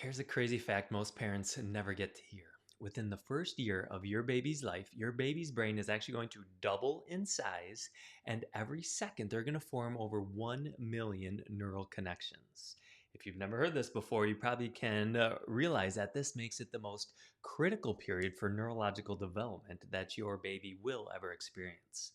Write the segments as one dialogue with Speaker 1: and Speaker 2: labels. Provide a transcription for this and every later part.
Speaker 1: Here's a crazy fact most parents never get to hear. Within the first year of your baby's life, your baby's brain is actually going to double in size, and every second they're going to form over 1 million neural connections. If you've never heard this before, you probably can realize that this makes it the most critical period for neurological development that your baby will ever experience.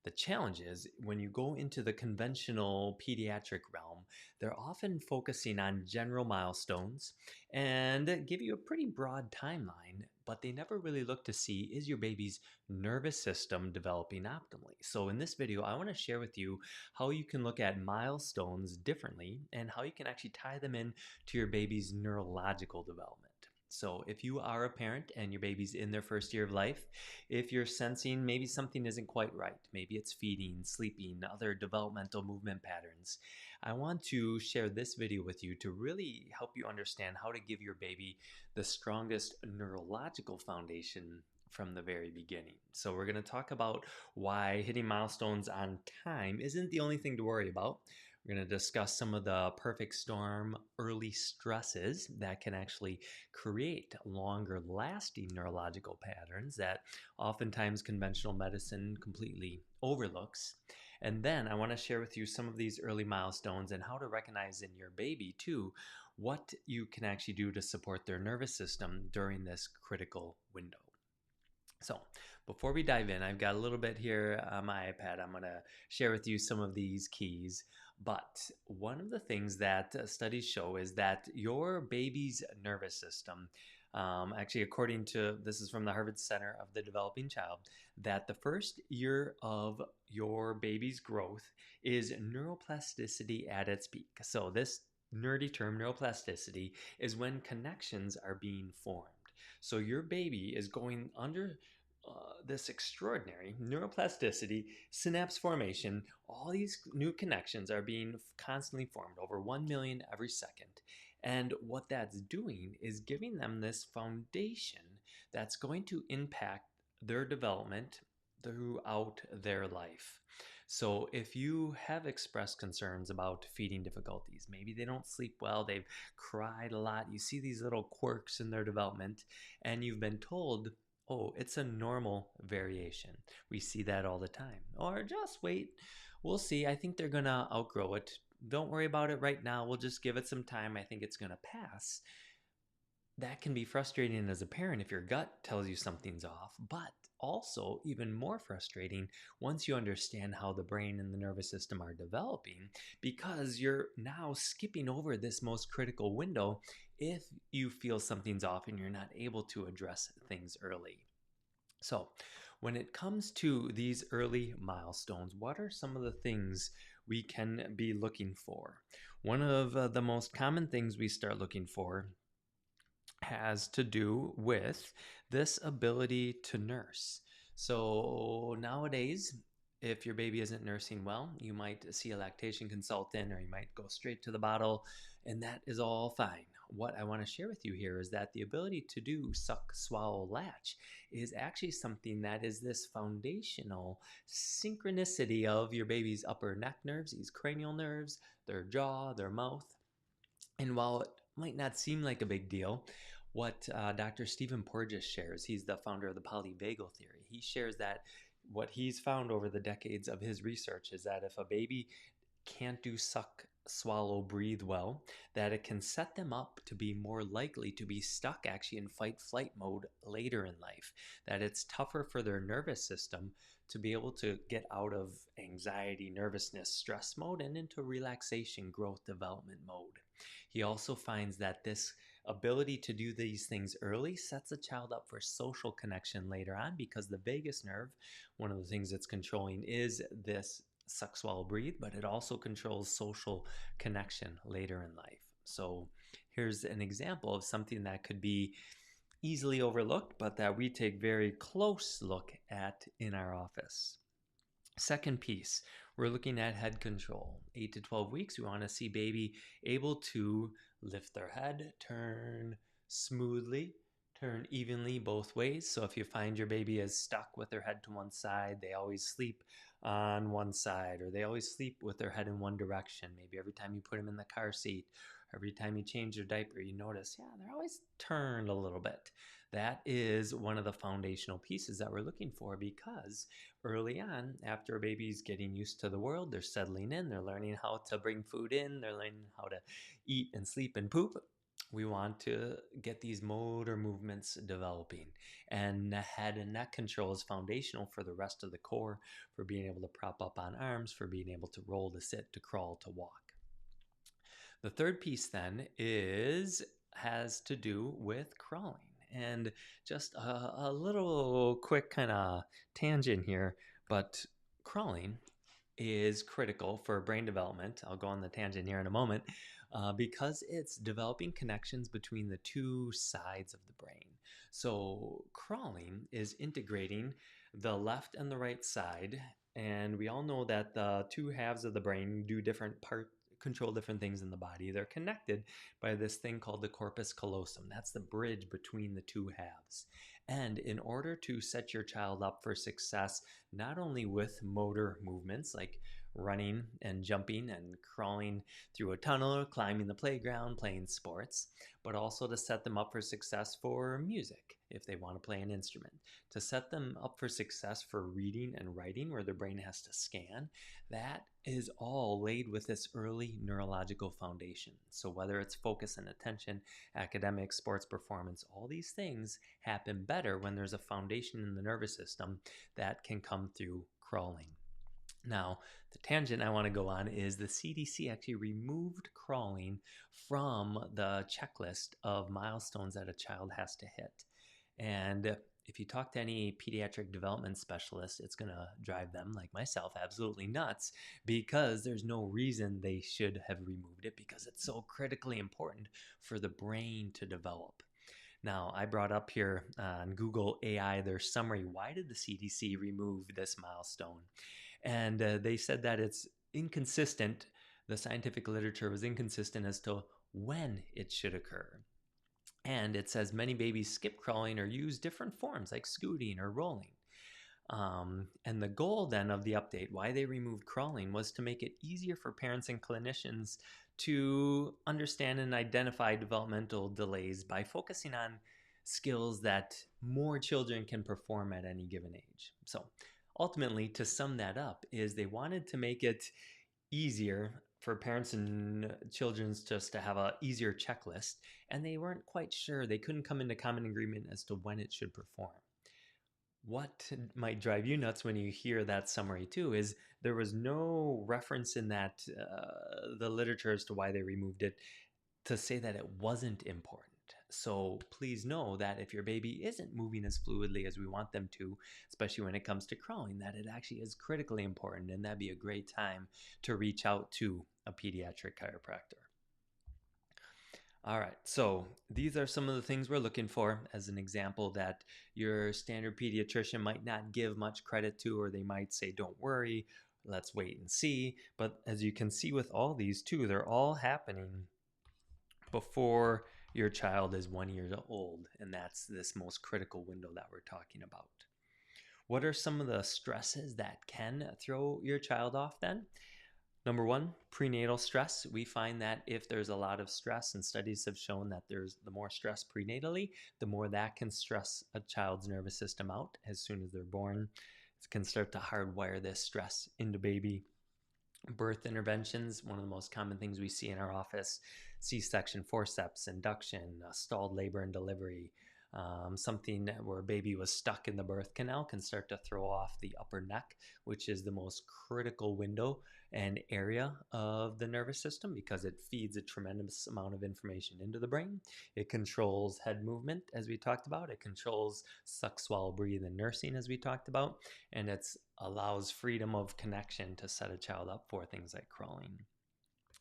Speaker 1: The challenge is when you go into the conventional pediatric realm, they're often focusing on general milestones and give you a pretty broad timeline, but they never really look to see is your baby's nervous system developing optimally. So, in this video, I want to share with you how you can look at milestones differently and how you can actually tie them in to your baby's neurological development. So, if you are a parent and your baby's in their first year of life, if you're sensing maybe something isn't quite right, maybe it's feeding, sleeping, other developmental movement patterns, I want to share this video with you to really help you understand how to give your baby the strongest neurological foundation from the very beginning. So, we're going to talk about why hitting milestones on time isn't the only thing to worry about. We're going to discuss some of the perfect storm early stresses that can actually create longer lasting neurological patterns that oftentimes conventional medicine completely overlooks. And then I want to share with you some of these early milestones and how to recognize in your baby, too, what you can actually do to support their nervous system during this critical window. So, before we dive in, I've got a little bit here on my iPad. I'm going to share with you some of these keys. But one of the things that studies show is that your baby's nervous system, actually, according to this is from the Harvard Center of the Developing Child, that the first year of your baby's growth is neuroplasticity at its peak. So, this nerdy term, neuroplasticity, is when connections are being formed. So your baby is going under this extraordinary neuroplasticity, synapse formation. All these new connections are being constantly formed, over 1 million every second. And what that's doing is giving them this foundation that's going to impact their development throughout their life. So if you have expressed concerns about feeding difficulties, maybe they don't sleep well, they've cried a lot, you see these little quirks in their development, and you've been told, oh, it's a normal variation. We see that all the time. Or just wait, we'll see. I think they're going to outgrow it. Don't worry about it right now. We'll just give it some time. I think it's going to pass. That can be frustrating as a parent if your gut tells you something's off, but also even more frustrating once you understand how the brain and the nervous system are developing, because you're now skipping over this most critical window if you feel something's off and you're not able to address things early. So, when it comes to these early milestones, what are some of the things we can be looking for? One of the most common things we start looking for has to do with this ability to nurse. So nowadays, if your baby isn't nursing well, you might see a lactation consultant or you might go straight to the bottle, and that is all fine. What I want to share with you here is that the ability to do suck, swallow, latch is actually something that is this foundational synchronicity of your baby's upper neck nerves, these cranial nerves, their jaw, their mouth. And while it might not seem like a big deal, what Dr. Stephen Porges shares, he's the founder of the polyvagal theory. He shares that what he's found over the decades of his research is that if a baby can't do suck, swallow, breathe well, that it can set them up to be more likely to be stuck actually in fight flight mode later in life. That it's tougher for their nervous system to be able to get out of anxiety, nervousness, stress mode and into relaxation, growth, development mode. He also finds that this ability to do these things early sets a child up for social connection later on, because the vagus nerve, one of the things it's controlling is this suck, swallow, breathe, but it also controls social connection later in life. So here's an example of something that could be easily overlooked, but that we take very close look at in our office. Second piece, we're looking at head control. 8 to 12 weeks, we want to see baby able to lift their head, turn smoothly, turn evenly both ways. So if you find your baby is stuck with their head to one side, they always sleep on one side, or they always sleep with their head in one direction, maybe every time you put them in the car seat, Every time you change their diaper, you notice, yeah, they're always turned a little bit. That is one of the foundational pieces that we're looking for, because early on, after a baby's getting used to the world, they're settling in, they're learning how to bring food in, they're learning how to eat and sleep and poop. We want to get these motor movements developing. And head and neck control is foundational for the rest of the core, for being able to prop up on arms, for being able to roll, to sit, to crawl, to walk. The third piece then has to do with crawling. And just a little quick kind of tangent here, but crawling is critical for brain development. I'll go on the tangent here in a moment, because it's developing connections between the two sides of the brain. So, crawling is integrating the left and the right side, and we all know that the two halves of the brain do different part control different things in the body. They're connected by this thing called the corpus callosum. That's the bridge between the two halves. And in order to set your child up for success, not only with motor movements like running and jumping and crawling through a tunnel, climbing the playground, playing sports, but also to set them up for success for music if they want to play an instrument, to set them up for success for reading and writing where their brain has to scan. That is all laid with this early neurological foundation. So whether it's focus and attention, academics, sports performance, all these things happen better when there's a foundation in the nervous system that can come through crawling. Now, the tangent I want to go on is the CDC actually removed crawling from the checklist of milestones that a child has to hit. And if you talk to any pediatric development specialist, it's going to drive them, like myself, absolutely nuts, because there's no reason they should have removed it, because it's so critically important for the brain to develop. Now, I brought up here on Google AI their summary. Why did the CDC remove this milestone? And they said that it's inconsistent. The scientific literature was inconsistent as to when it should occur. And it says many babies skip crawling or use different forms like scooting or rolling. And the goal then of the update, why they removed crawling, was to make it easier for parents and clinicians to understand and identify developmental delays by focusing on skills that more children can perform at any given age. So ultimately, to sum that up, is they wanted to make it easier for parents and children just to have a easier checklist, and they weren't quite sure. They couldn't come into common agreement as to when it should perform. What might drive you nuts when you hear that summary too is there was no reference in that the literature as to why they removed it to say that it wasn't important. So please know that if your baby isn't moving as fluidly as we want them to, especially when it comes to crawling, that it actually is critically important, and that'd be a great time to reach out to a pediatric chiropractor. All right, so these are some of the things we're looking for as an example that your standard pediatrician might not give much credit to, or they might say, don't worry, let's wait and see. But as you can see with all these too, they're all happening before your child is 1 year old, and that's this most critical window that we're talking about. What are some of the stresses that can throw your child off then? Number one, prenatal stress. We find that if there's a lot of stress, and studies have shown that there's the more stress prenatally, the more that can stress a child's nervous system out as soon as they're born. It can start to hardwire this stress into baby. Birth interventions, one of the most common things we see in our office: C-section, forceps, induction, stalled labor and delivery. Something where a baby was stuck in the birth canal can start to throw off the upper neck, which is the most critical window and area of the nervous system because it feeds a tremendous amount of information into the brain. It controls head movement, as we talked about. It controls suck, swallow, breathe, and nursing, as we talked about. And it allows freedom of connection to set a child up for things like crawling.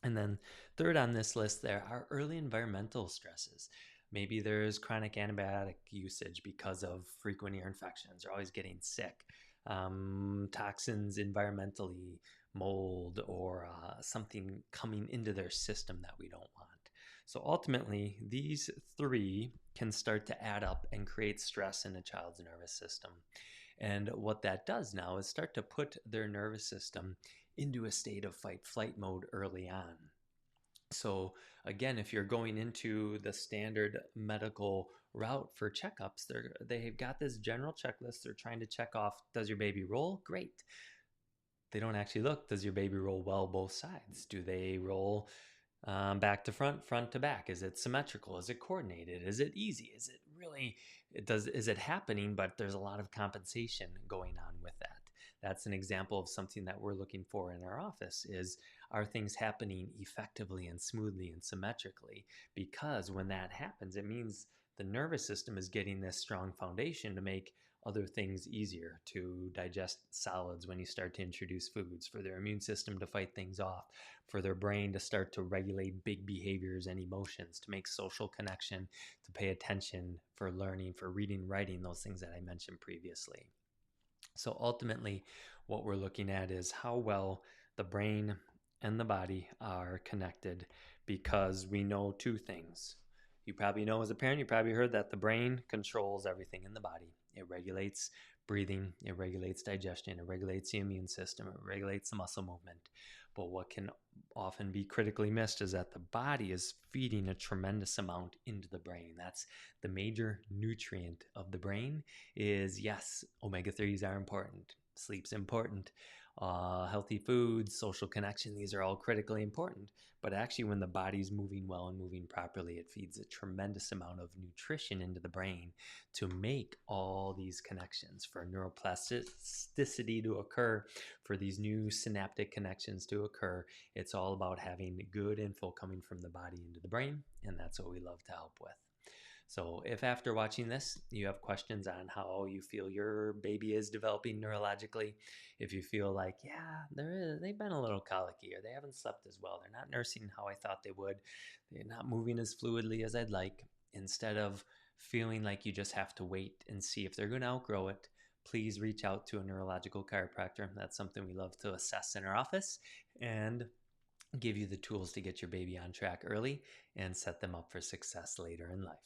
Speaker 1: And then third on this list, there are early environmental stresses. Maybe there's chronic antibiotic usage because of frequent ear infections. They're always getting sick. Toxins environmentally, mold, or something coming into their system that we don't want. So ultimately, these three can start to add up and create stress in a child's nervous system. And what that does now is start to put their nervous system into a state of fight-flight mode early on. So again, if you're going into the standard medical route for checkups, they've got this general checklist. They're trying to check off, does your baby roll? Great. They don't actually look, does your baby roll well both sides? Do they roll back to front, front to back? Is it symmetrical? Is it coordinated? Is it easy? Is it really, is it happening, but there's a lot of compensation going on with that. That's an example of something that we're looking for in our office is, are things happening effectively and smoothly and symmetrically? Because when that happens, it means the nervous system is getting this strong foundation to make other things easier, to digest solids when you start to introduce foods, for their immune system to fight things off, for their brain to start to regulate big behaviors and emotions, to make social connection, to pay attention, for learning, for reading, writing, those things that I mentioned previously. So ultimately, what we're looking at is how well the brain and the body are connected, because we know two things. You probably know as a parent, you probably heard that the brain controls everything in the body. It regulates breathing, it regulates digestion, it regulates the immune system, it regulates the muscle movement. But what can often be critically missed is that the body is feeding a tremendous amount into the brain. That's the major nutrient of the brain. Is, yes, omega-3s are important, sleep's important, healthy foods, social connection, these are all critically important. But actually, when the body's moving well and moving properly, it feeds a tremendous amount of nutrition into the brain to make all these connections, for neuroplasticity to occur, for these new synaptic connections to occur. It's all about having good info coming from the body into the brain, and that's what we love to help with. So if after watching this, you have questions on how you feel your baby is developing neurologically, if you feel like, yeah, they've been a little colicky, or they haven't slept as well, they're not nursing how I thought they would, they're not moving as fluidly as I'd like, instead of feeling like you just have to wait and see if they're going to outgrow it, please reach out to a neurological chiropractor. That's something we love to assess in our office and give you the tools to get your baby on track early and set them up for success later in life.